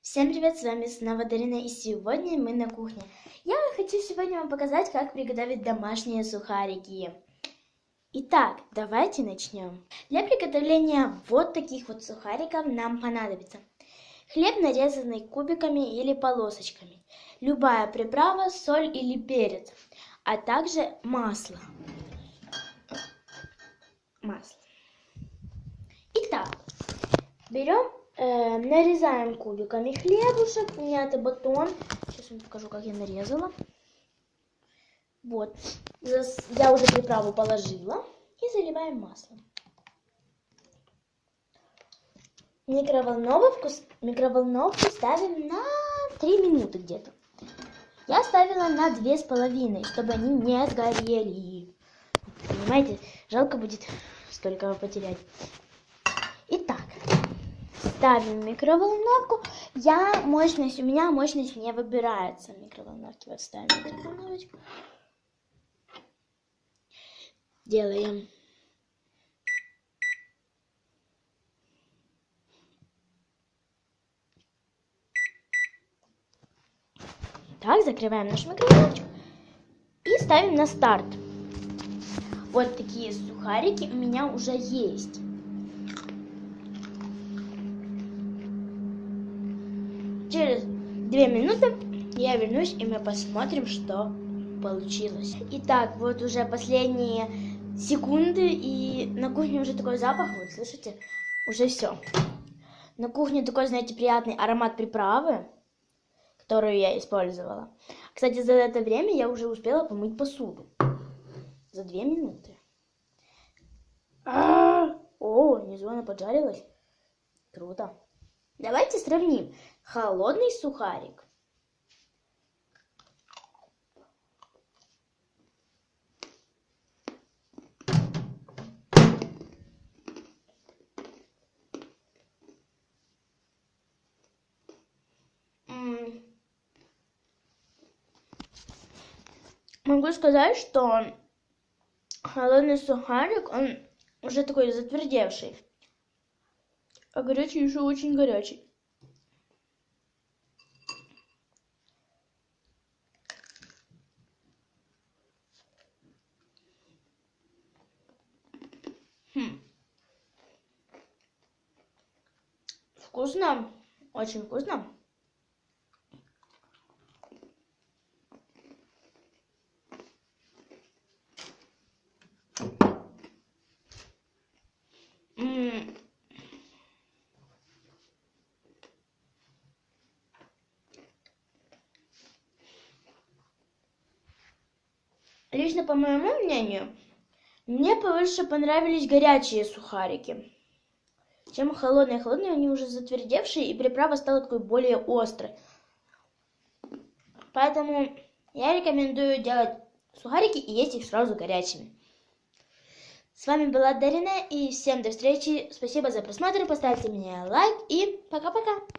Всем привет, с вами снова Дарина, и сегодня мы на кухне. Я хочу сегодня вам показать, как приготовить домашние сухарики. Итак, давайте начнем. Для приготовления вот таких вот сухариков нам понадобится хлеб, нарезанный кубиками или полосочками, любая приправа, соль или перец, а также масло. Итак, берем, нарезаем кубиками хлебушек. У меня это батон. Сейчас вам покажу, как я нарезала. Вот. Я уже приправу положила. И заливаем маслом. Микроволновку ставим на 3 минуты где-то. Я ставила на 2,5, чтобы они не сгорели. Понимаете, жалко будет столько потерять. Итак, ставим микроволновку. У меня мощность не выбирается. Микроволновки, вот ставим микроволновочку. Делаем. Так, закрываем нашу микроволновочку и ставим на старт. Вот такие сухарики у меня уже есть. Через 2 минуты я вернусь, и мы посмотрим, что получилось. Итак, вот уже последние секунды, и на кухне уже такой запах, вот слышите, уже все. На кухне такой, знаете, приятный аромат приправы, которую я использовала. Кстати, за это время я уже успела помыть посуду. За 2 минуты. О, внизу она поджарилась. Круто. Давайте сравним. Холодный сухарик. Могу сказать, что холодный сухарик, он уже такой затвердевший. А горячий еще очень горячий. Вкусно, очень вкусно. Лично, по моему мнению, мне больше понравились горячие сухарики, чем холодные. Холодные они уже затвердевшие, и приправа стала такой более острой. Поэтому я рекомендую делать сухарики и есть их сразу горячими. С вами была Дарина, и всем до встречи. Спасибо за просмотр, поставьте мне лайк и пока-пока.